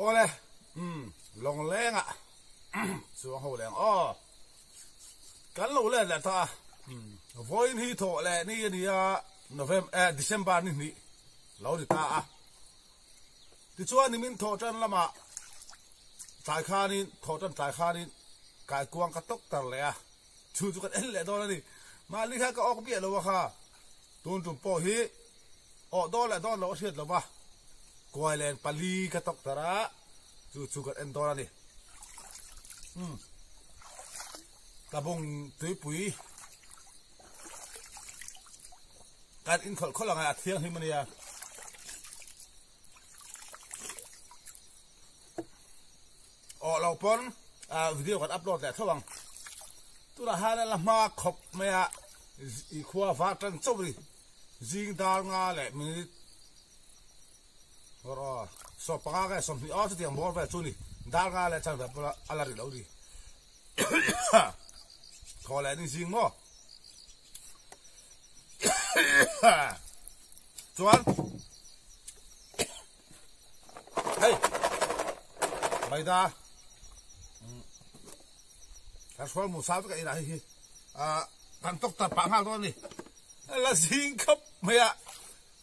ole long leng à xuống hồ leng cắn lẩu lên là ta voi hi thọ lẹ ni November December ni lẩu đi ta thì chúa ni mình thọ chân lắm à tại kha ni thọ chân tại kha ni cái quang cái tóc tờ lẹ chú chú cái lẹ đó là đi mà lý khai cái ốc bịa đâu ha tuôn chụp po hi đó là đó lẩu thiệt là ba quay lên pali cái tóc tờ ra chú chú cái đó là đi ta bông tưới bụi cái in khẩu là ngày thiêng thì mình lâu pon video còn upload lại thôi bằng tôi là hai là ma khop mẹ khoa phát triển sâu đi riêng đào nga lại mình rồi so pa cái so thì ở chỗ tiền mua về chỗ này đào nga lại chẳng được là đi đâu đi có lẽ đi riêng mà chuan hey mày ta cái số một sáu cái này thằng tóc tập bảng hàng đó đi là riêng cấp mày ạ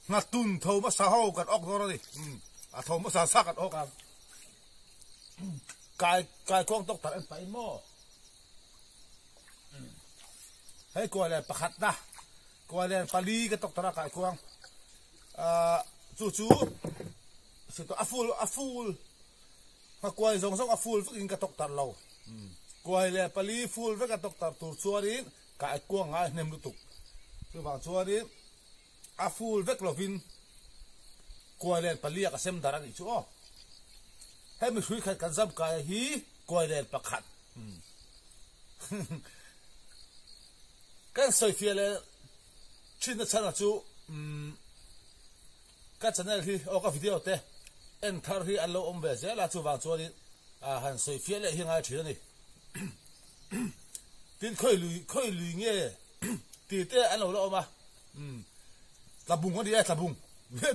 là tuần thầu mà sao hậu cái ốc đó đi thầu mà sao sắc cái ốc cái con tóc tập anh phải mò hay coi là bạc hạt ta coi là pali cái tóc tập cái con chú sự to full mà coi giống full với cái tóc tập lâu coi là pali full với cái tóc tập tu xua đi cái con ngay nem lụt cứ vào xua đi full với cái vin coi là pali cái xem đara đi chú hay mình suy khai cái dâm cái hi coi là bạc hạt cái sợi phía là trên đất là chú cái chân này thì cái video thế em thar thì anh lâu về sẽ là chú vào chú đi hàng sợi phía lại hiện ngay chuyện này tin khơi lùi nghe thì thế anh lâu lâu mà là bùng cái gì là bùng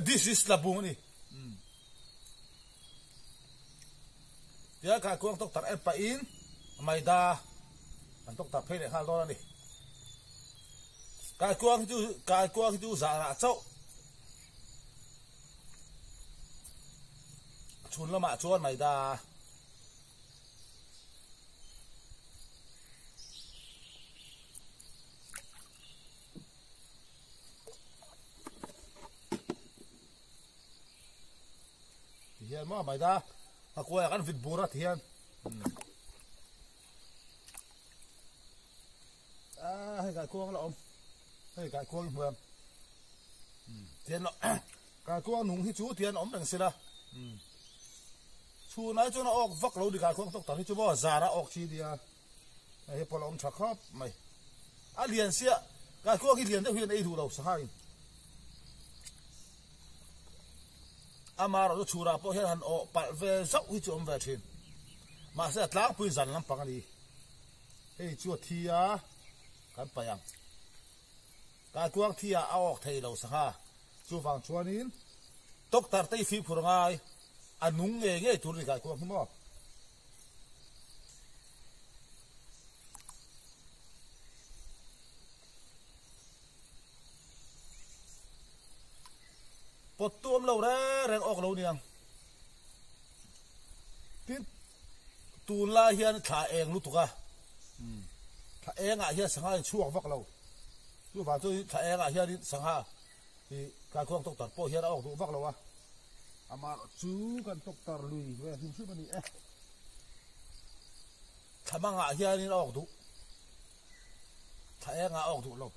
this is là bùng này thì cái con tóc tạt em phải in mày đa anh tóc tạt phải để hai đô này cái quang chú giả là châu chun là mạ chuan mày đa hiền mà mày đa quay cái vịt bùa ra hiền hay cái quang là ông hay cái quang mềm tiền nó cái quang nung thì chú tiền ống đằng xưa là chú nói chú nó ốc vắt lâu đi cái quang tóc tạt thì chú bảo già đã ốc chi đi hay bỏ ông chặt khóc mày liền xia cái quang cái liền đấy huyền ấy thủ đầu sai mà rồi chú ra bỏ hết hẳn ốc bật về dốc thì chú ông về trên mà sẽ lát bùi dần lắm bằng đi hey chú thì cái phải à cái quang thì ốc thầy đầu sai chú vàng chú nín tóc tạt tay phi phù ngay anh nung nghe chú đi cái quang không mà bột tôm lâu ra rèn ốc lâu niang tin tu la hiền thả eng lúc à thả eng hiền sang hai chuộc vắt lâu chú vào tôi thả eng hiền sang hai thì cái con tóc tạt po hiền ốc tụ vắt lâu mà chú cần tóc tạt lùi về hình chút này thả mang hiền ốc tụ thả eng ốc tụ lâu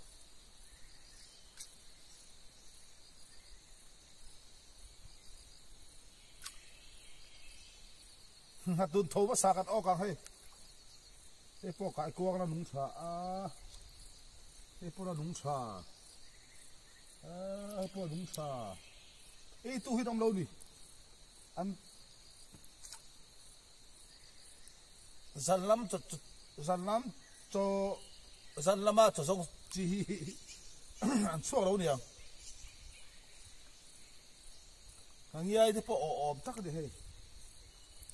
hạt tuần thâu mà sạc ốc càng hay, cái po cái quang là nung trà, cái po là nung trà, po nung trà, tu hít ông lâu đi, anh dần lắm cho xong chỉ anh suốt lâu nè, anh nghe cái po ồm tắc đi hay.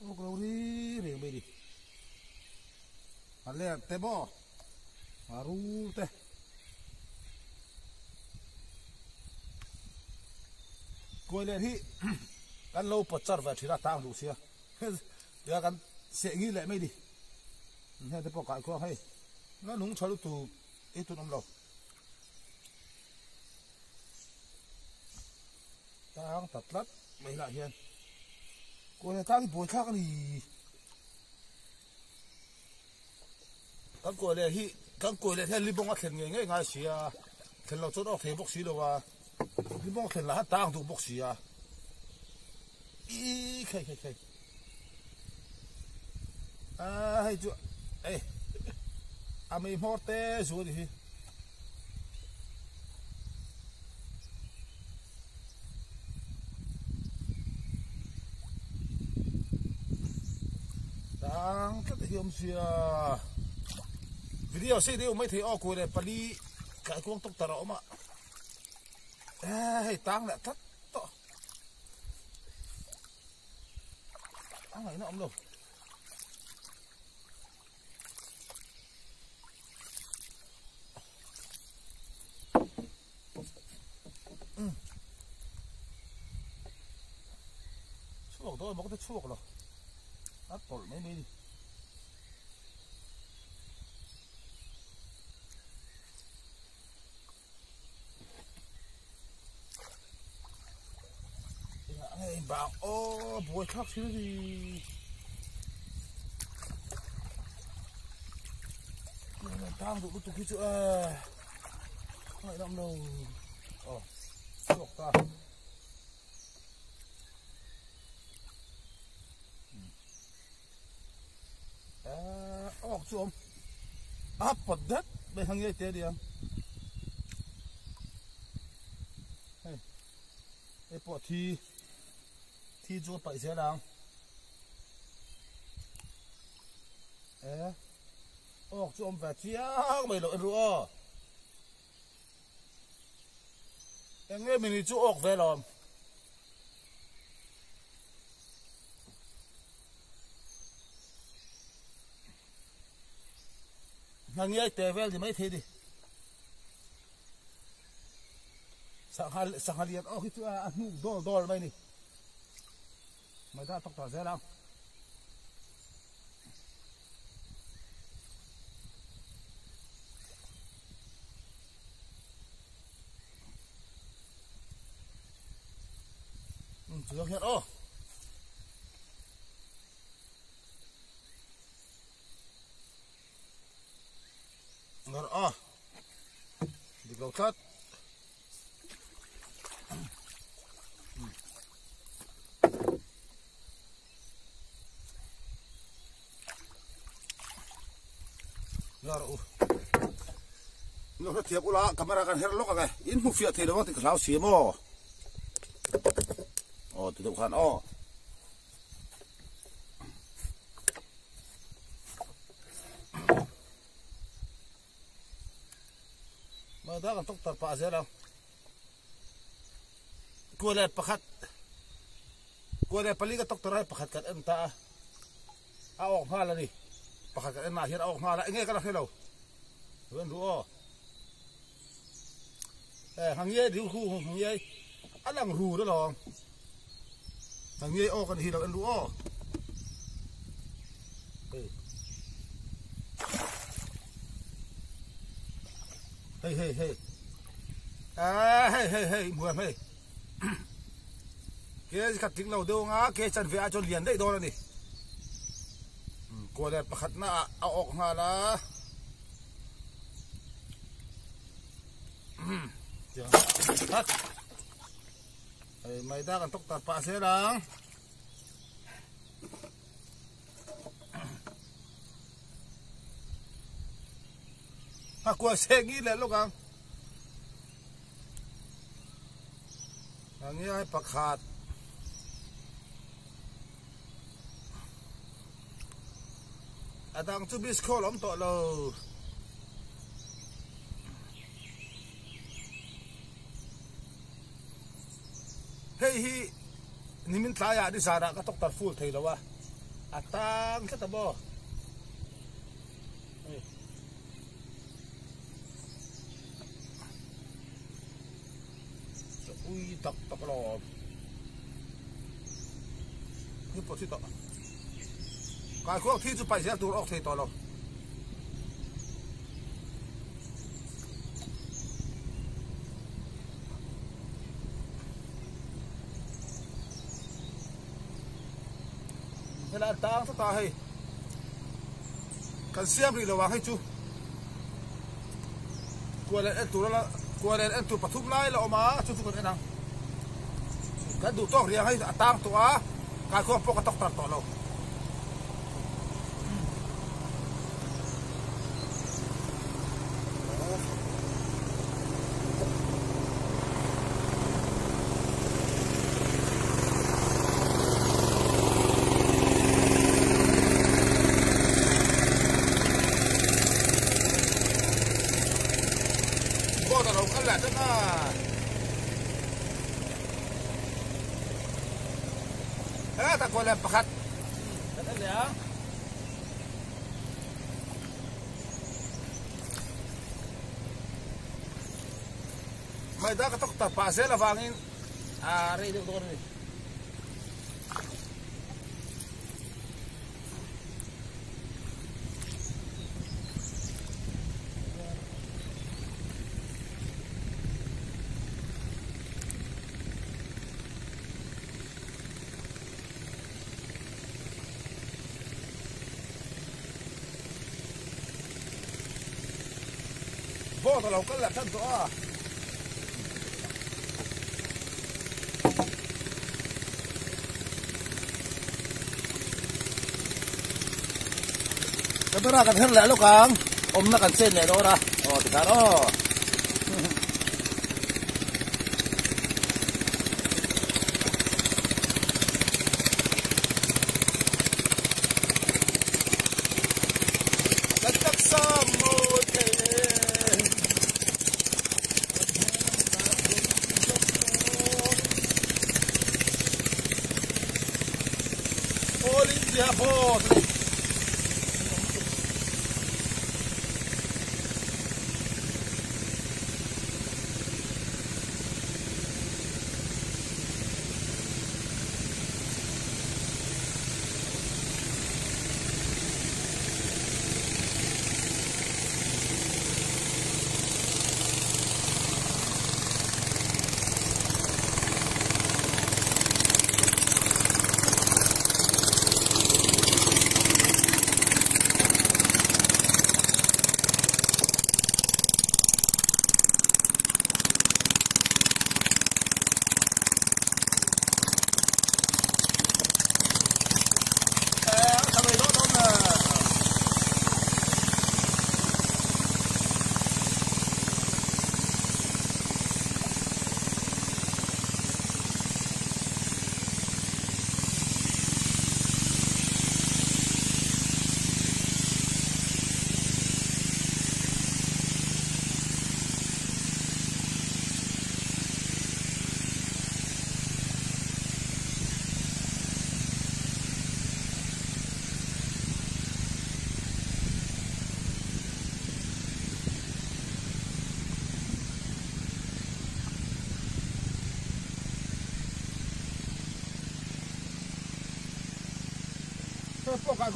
ô cầu đi riêng bây đi anh lên té bò ru té coi lên hiกันโลปจัดแบบที่เราตั้งดูเสียเดี๋ยวกันเสียงี้แหละไม่ดีเนี่ยจะปกติก็ให้แล้วนุ่งชาลุตูไอ้ตัวน้ำเราตั้งตัดลัดไม่ละเฮียนกูเนี่ยตั้งที่ปวดข้ากันดีกันกูเลยที่กันกูเลยที่ริบงก็เห็นไงง่ายเสียเห็นเราจดออกเทบกสีเลยว่าริบงเห็นละตั้งดูบกสีอ่ะอีใครให้จุเอ้อาไม่หมดเตะสวยดิดังก็เทียมเสียวิดีโอเสียเดียวไม่เทออกกูเลยปลีไก่กวางตกตะรอมาให้ตังแหละทัดต่ออะไรนะอมโลช่วงตัวมันก็จะช่วงหรออัดปลไม่มีไอ้บ่าวโอ้บวยชักชื่อดีทางดูตุกิจุไอ้ลำโลโอ้ช่วงตาออกจมปัดเด็ดไปทางยัยเตะเดียงไอ้ปอดที่จูไปเสียดังออกจมแบบเชี่ยไม่หลงรู้เอ็งเงี้ยมินิจูออกเวลอมทางยัยเตะเวลจะไม่เทดิสังหารเรียนคิดว่านูโดนไหมนี่ไม่ได้ตกต่อเสียแล้วจุดเขียนงั้นดีกว่าชัดเราเทียบอุลากับมากันเฮลโลกันไงอินหูฟิอาเทเลวันที่เขาเสียมั้งติดตัวขันมาได้กันตกตัดป่าเสียแล้วกูเลยประคัดกูเลยปลีก็ตกตัดให้ประคัดกันเอ็นตาเอาออกมาแล้วนี่ประคัดกันเอ็นมาเห็นเอาออกมาแล้วเงี้ยก็ได้ให้เราเพื่อนรู้หางเย่ดิวคู่หางเย่อันหลังรูด้วยหรอหางเย่ออกกันทีเราอันรู้เฮ้เหมือนเฮ้เกศขัดทิ้งเราเดียวงะเกศจันเวียจนเลียนได้โดนแล้วนี่กลัวแต่ประคัดหน้าเอาออกมาละฮัทไม่ได้กันตกตัดป่าเสียดังกลัวเสียงี้แหละลูกอังอย่างนี้ให้ประคาดดังจูบิสโคล้อมต่อเลยเฮ้ยนี่มันตายอ่ะดิสาระก็ตกตัดฟูลเทแล้ววะ atang sa tabo ui tak loนี่ปวดที่ต่อการควบที่จะไปเสียตัวออกที่ต่อเราเวลาตางสตาให้กันเสียบรีระวังให้จูกลัวเลยตัวละกลัวเลยตัวปทุมไล่เราออกมาชุดกันเองกันดูต้องเรียงให้ตางตัวการควบพวกกันต้องตัดต่อเราเราก็แหละนะตะโกนเลยประคัดนั่นแหละไม่ได้ก็ต้องตัดป่าเสียละฟังอินอะไรเดี๋ยวตัวนี้พวกเราก็แหละท่านตัวจะไปรักกันเท่าไหร่ลูกกังอมนักกันเส้นเนี่ยโดนนะโอ้ติดกันโอ้แล้วจักซ้ำโมเทโอลิมเปียโบ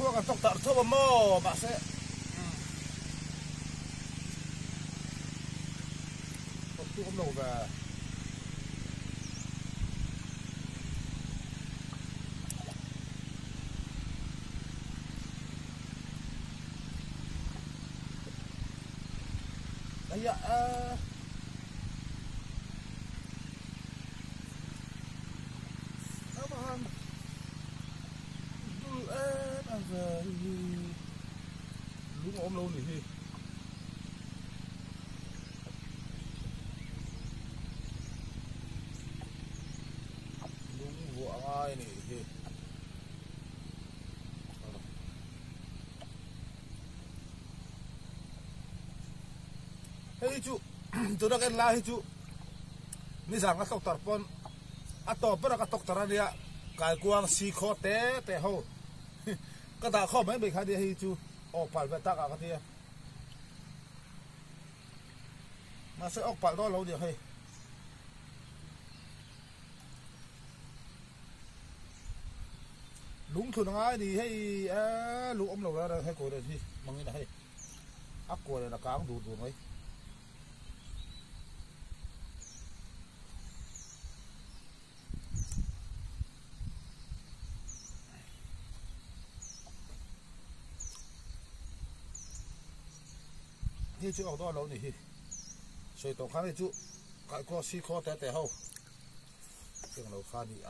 พวกกันต้องตัดทั่วโม่บาเซ่พวกตู้กำลังแบบไอ้ยะลุงอมลุงนี่พี่ลุงหัวอะไรนี่พี่เฮ้ยจูตัวนักเอ็นลาฮิจูนี่สั่งก็ตกตรปนอัตโต้ปนก็ตกตรเนี่ยกายกวางสีโคเตะเฮา ก็ตาข้อไม่ไปคดีให้จูออกปัดไปตักอะก็ทีมาใส่ออกปัดก็เราเดี๋ยวให้ลุงทุนง่ายดีให้ลุงอมเราแล้วให้กูเลยที่มึงนี่นะให้อักกูเลยนะกลางดูไหมที่จูออกตัวเรานี่สวยตรงข้างนี่จูไก่ก็ซีคอแต่เขาเรื่องเราข้านี่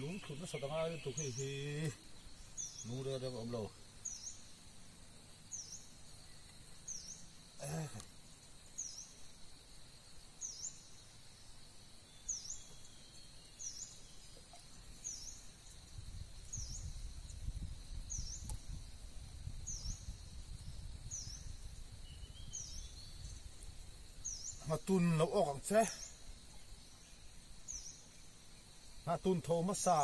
ลุงทุนน่าสะท้านตัวที่นู่นเรื่องอมเรามาตุนเราออกใช่มาตุนโทมัสซา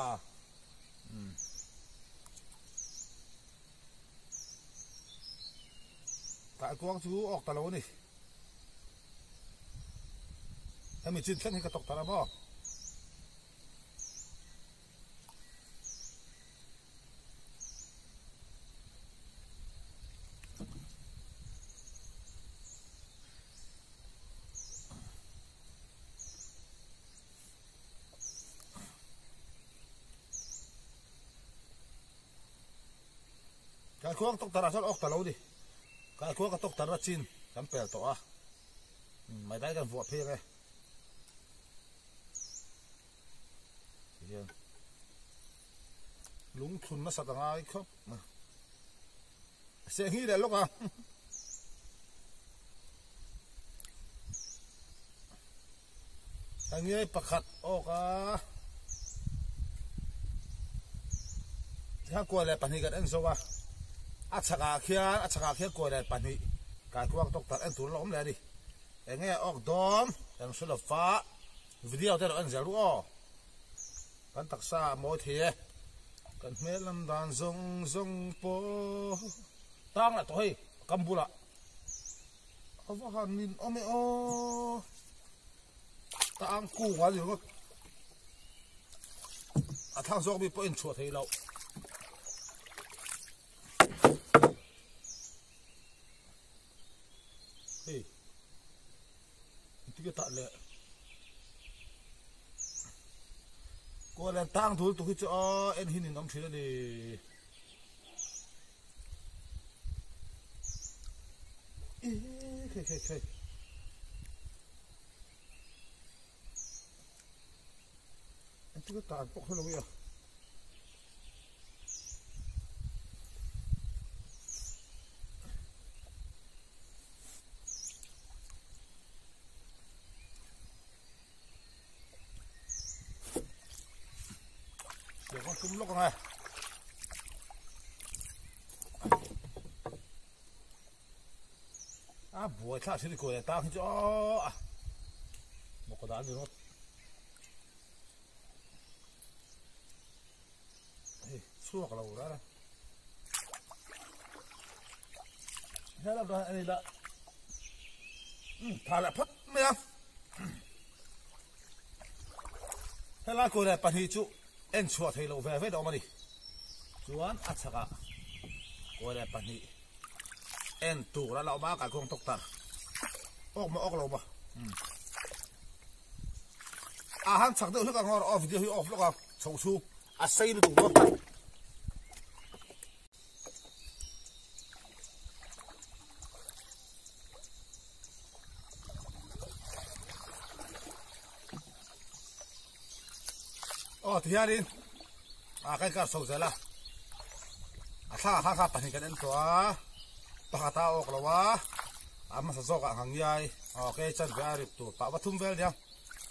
กะกวางจูออกตะโลนี่ถ้ามีจินแค่นี้ก็ตกตะละบ่กะกวางตกตะละชอบออกตะโลดิกะกวางก็ตกตะละจินจำเป็นตัวไม่ได้กันหัวเพี้ยไงลุงทุนมาสัตว์ง่ายครับเสียงฮีเดี๋ยวลูกอ่ะอันนี้ประคัดออกถ้ากลัวอะไรปัญหากันเอ็นโซวะอัศกาเขียกลัวอะไรปัญหาการกวางตกตัดเอ็นตุนล้มเลยดิเอ็งเงี้ยออกดอมเอ็งสุดฟ้าวิดีโอที่เราเอ็นจะรู้กันตักษาโมเทียกันเมลันดานซงโปตั้งละตัวให้กัมพูละเอาว่าหันนินเอาไม่เอาตั้งกู้กันอยู่ก็ทางซอกมีเป็นชัวร์ให้เราเฮ้ยที่ก็ตัดเลยก็เล่นตั้งทุนตัวที่จะเอ็นหินน้ำเชื่อดิเคอันที่ก็ตัดพวกเขาเลยอ่ะเดี๋ยวก็คุ้มลูกไงบัวท่าสิริโกะตาขึ้นจ้าบอกกระดานอยู่นู้นเฮ้ยสู้กับเราแล้วนะเฮ้ยเราได้อันนี้ละถ่ายละพัดไม่ยังเฮ้ยเราโกะปัญหาจุเอ็นชัวร์ให้เราเว้ยดอกมันดิจวนอัศกะโกะปัญหาเอ็นตูแล้วเราบ้ากับกองตกตาออกมาออกเราบ้าอาหารสักเดียวที่กันงอออฟเดียวที่ออฟแล้วก็ส่งชูอาศัยดูตัวไปที่ยาดินใครก็ส่งเสร็จละถ้าปัญหากันเอ็นตัวปากตาออกแล้ววะมาสะสกหางใหญ่โอเคฉันไปอาริบตัวปะปทุมเวลยัง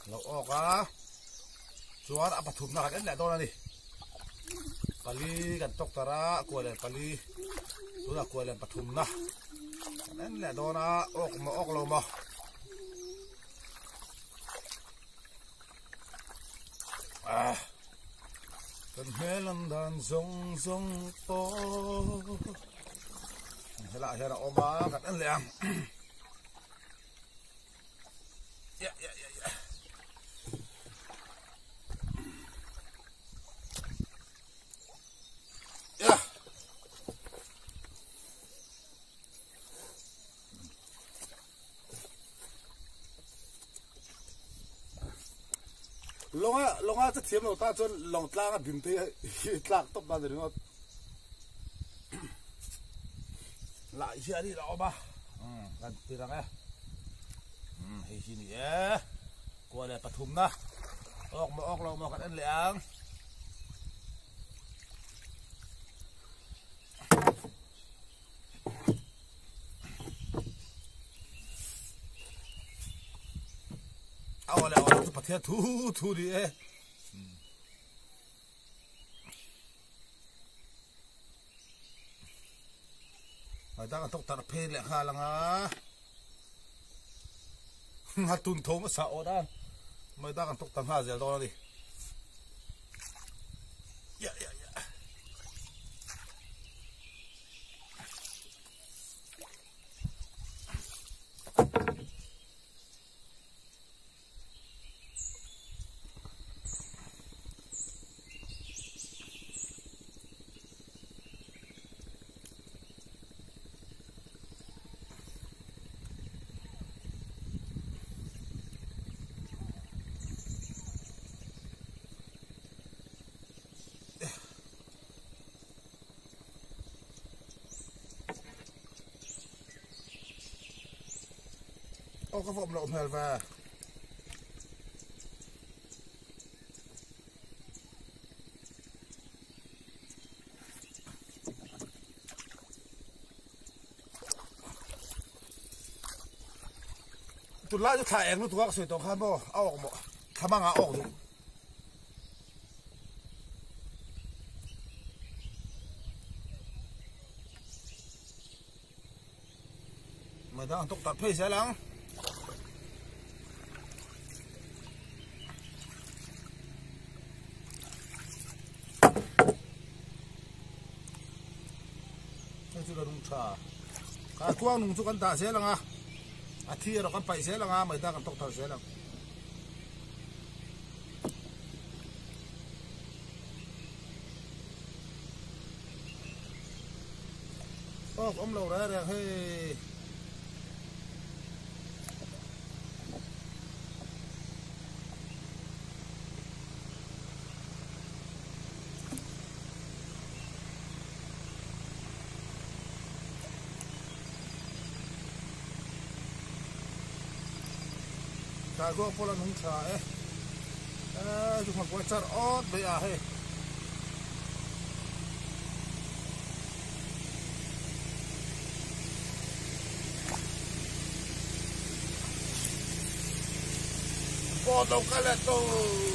เราออกส่วนปทุมนักเอ็นแหละตัวนั้นดิ ปลีกันตกตระกลัวเลยปลีตัวละกลัวเลยปฐุมนะนั่นแหละโดนออกมาออกลงมากันเฮลันดันซงโตเฮล่าออกมากันนั่นแหละลงจะเทียมเราตาจนลงตลาดบินเตะตลาดตบมาเดี๋ยวนี้หลายเชือกนี่เราบ้ากันตีรังเฮ้ยที่นี่กลัวเลยปฐุมนะออกเรามากันนั่นแหละเอาแล้วประเทศทูดิไม่ได้กันตกตะเพลแหละฮะลังฮัตุนโทมาสาวด้านไม่ได้กันตกตะห้าเสียตัวดิโอ้ก็ผมลงเพลว่าตุลาจะถ่ายเองรู้ตัวก็สวยตรงข้ามบ่เอาออกบ่ทำบ้างออกดูไม่ได้ตกตัดเพลเสียหลังจุดนุ่งชาการกว้างนุ่งจุกันตาเสียหลังอาทิตย์เรากันไปเสียหลังไม่ได้กันตกตัดเสียหลังโอ้ผมเราได้เลยเฮ้ยการก็พลังนุ่งชาจุดหัวจัดออดไปเฮ้พอต้องกันแล้วตัว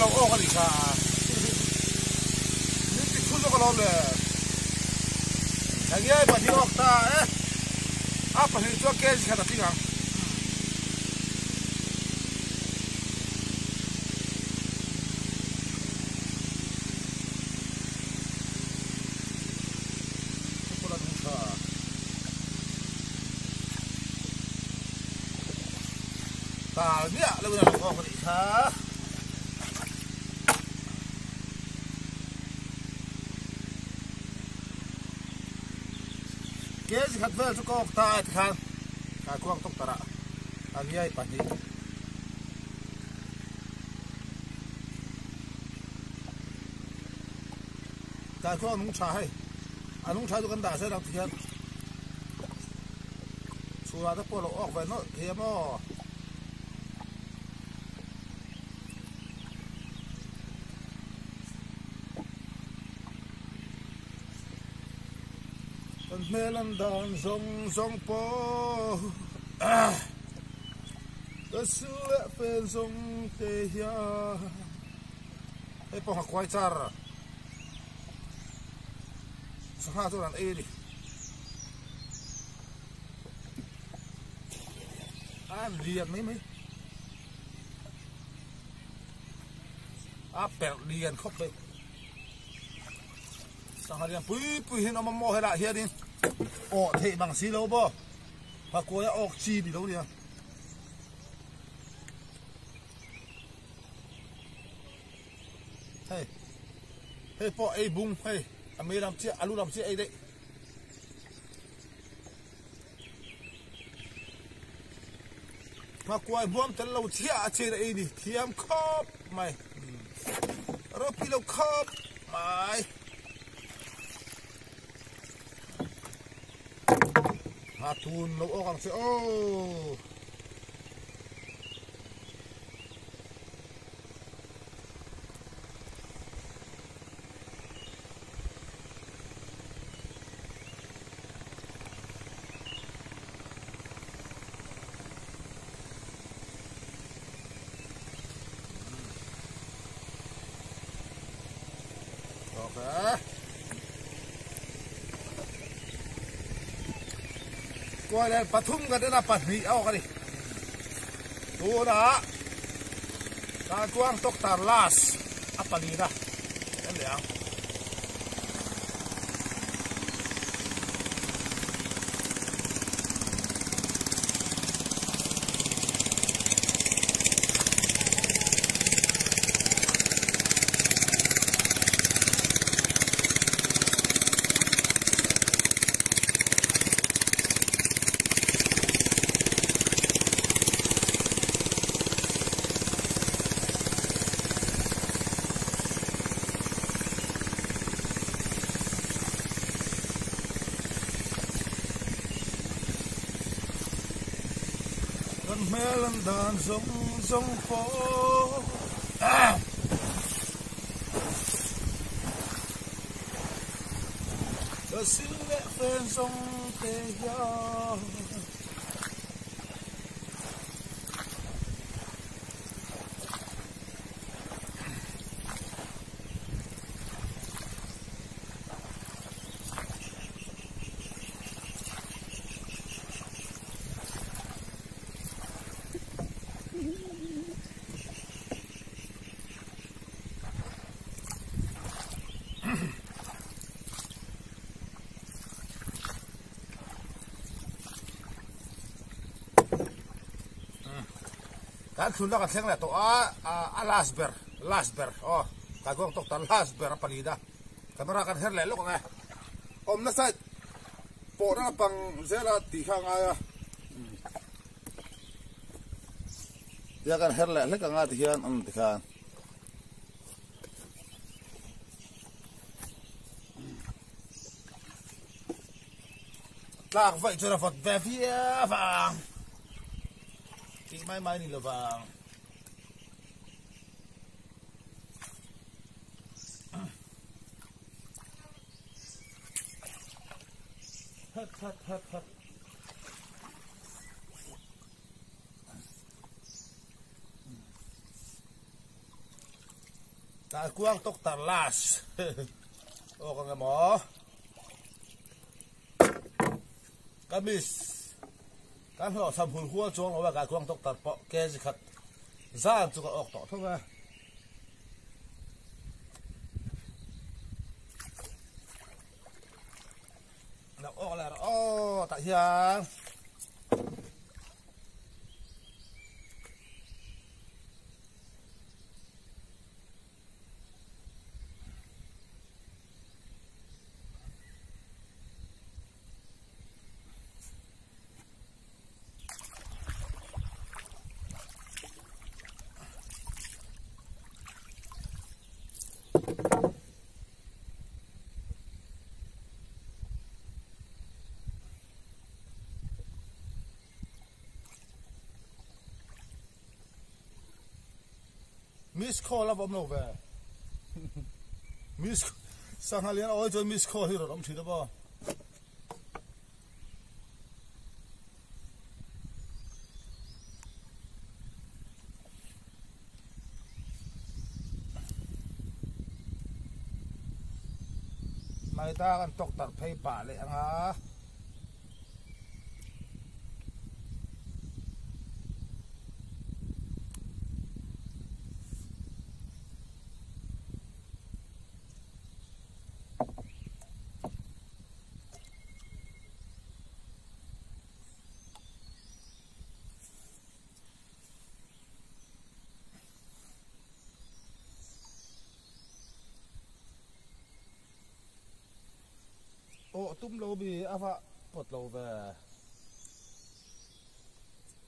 เราออกกันอีกค่ะนี่ติดชุดแล้วก็ล้อมเลยอย่างเงี้ยปัจจุบันออกตาปัจจุบันช่วงเกณฑ์ขนาดที่ไงคนละนุ่ง ตาเนี่ยแล้วเราออกกันอีกค่ะเกสขัดเวลสุกออกตายที่ข้างข้ากว้างตกตระอันใหญ่ปัจจุบันการกว้างนุ่งชายอันนุ่งชายตัวกันด่าใช้ดังเทียนสุราตะปวดเราออกไปเนาะเทียมเมลันดอนทรงโปก็สู้และเป็นทรงเทียไอ้พวกหักควายจาร์สภาพตัวนั้นดิเรียนไหมแปดเรียนครบเลยสังหารยังปุ้ยเห็นเอามาโม่ให้ละเฮียดิโอ้เทบังสีแล้วบ่พากลัวจะออกจีบีแล้วเนี่ยเฮ้พ่อไอ้บุ้งเฮ้ยอเมริกันเจ้าอาลูดำเจ้าไอ้เด็กพากลัวไอ้บ้วมแต่เราเชี่ยเชี่ยไอ้นี่เทียมครบไหมเราพี่เราครบไหมหาทุนเราออกกันสิโอ้โอเคกวยเลยปทุมกันได้นะปัดนี้เอากันดิดูนะตากว้างตกตาลาสอัปปลีนะนั่นแหละเมลันดอนทรงโปก็สิเละเป็นทรงเทียการทุนแล้วกันเท่งแหละตัวลาสเบอร์อ๋อการกองตกตาลาสเบอร์ปลีดากันมากันเท่งแหละลูกไงอมน่าใส่โปน่าปังเซราตีข้างไงอยากกันเท่งแหละเล็กกันไงตีข้างตีข้างลากไฟจนฟัดแบบเยอะฟังที่ไม่นี่ละฟังฮัดตากว้างตกตาลาสโอ้กันหมอกามิสการเราทำหุ่นขั้วจงเอาไว้การกว้างตกตัดเปาะแกสิขัดซ่านจุกออกต่อเท่าไหร่แล้วออกแล้วอ๋อตะเฮียง miss call là bom lâu về miss sang hai liền ôi cho miss call thì rồi ông chỉ đó bao mai ta kan tok tar phei pa le anga ô tum lâu bị ava bột lâu về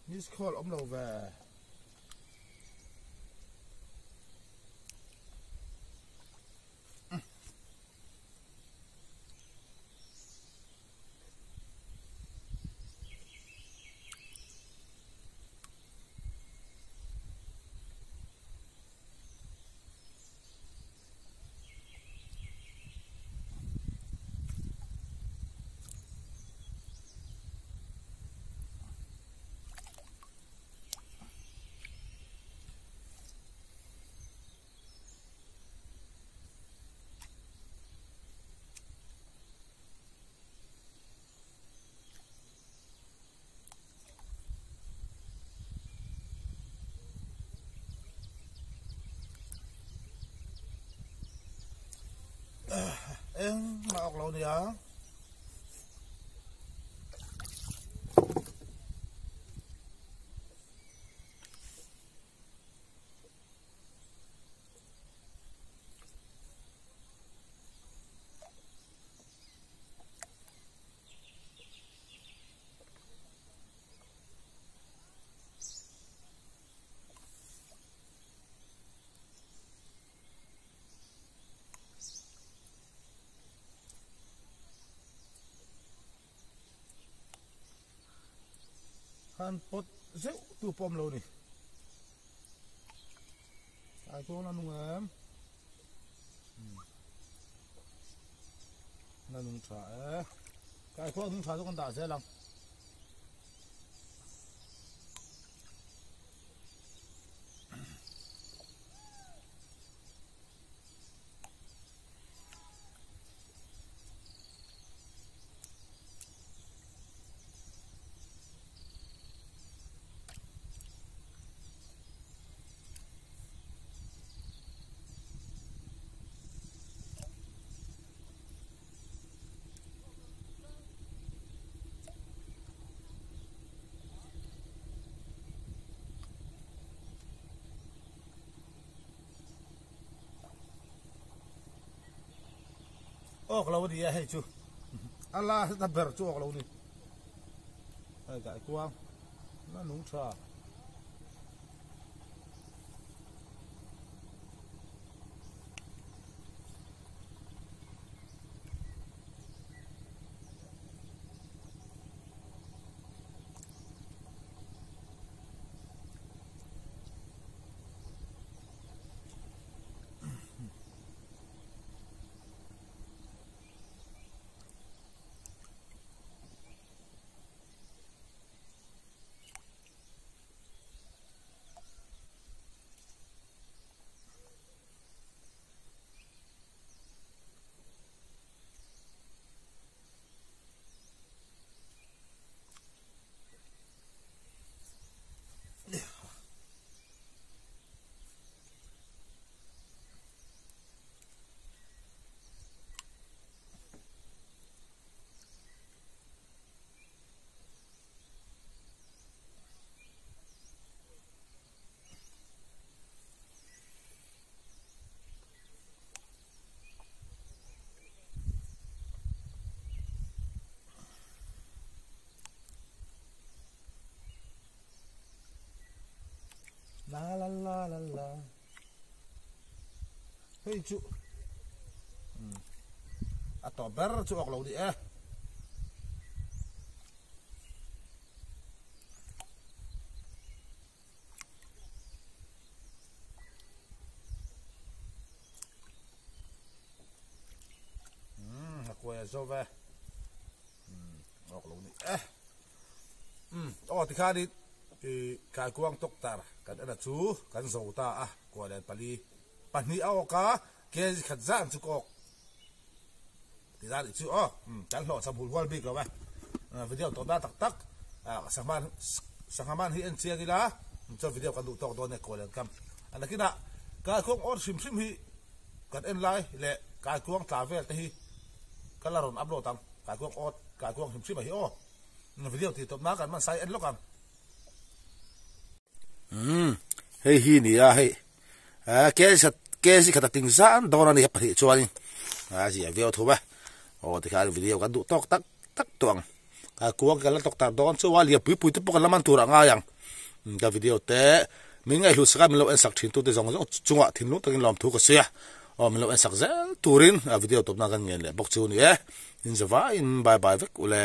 miss call ông lâu về em mà ọc lâu đi á han pot dễ tu pom lâu đi ai cũng là nung em là nung trà cái khoa nung trà cho con đào dễ lắm ô lâu đi hay chú Allah ta ber chú ô lâu đi ai cái quang nó nung trà la la la la la hey chú à tỏ ber chú ọc lâu đi quay zo về ngọc lông này thì khá đi thì cái quang tốc ta cái đó là chú cái dầu ta qua đây pali pani ao cá cái khát giang chú cọc thì ra thì chú chẳng lọ sắm hùn qual big rồi video tóm đa tắc sang hi anh chia đi lá cho video kan du tok don ne ko len kam ana kina ka khong or sim hi kan en lai le ka kuang travel te hi kala ron upload tam ka kuang sim hi video ti top na kan man sai en lokam hei hi ni hei ke si khata ting san don ani pa hi chuan ji video thoba ti ka video kan du tok tak tuang ka kuang kala tok tar don chuwa lia pui te pok laman tur anga yang ka video te mình ngay lúc sáng mình lo en sak thin tu te jong chunga thin lu takin lom thu ko sia mình lo en sak zel turin video top na kan ngen le bok chu ni in zawa in bye bye vek ule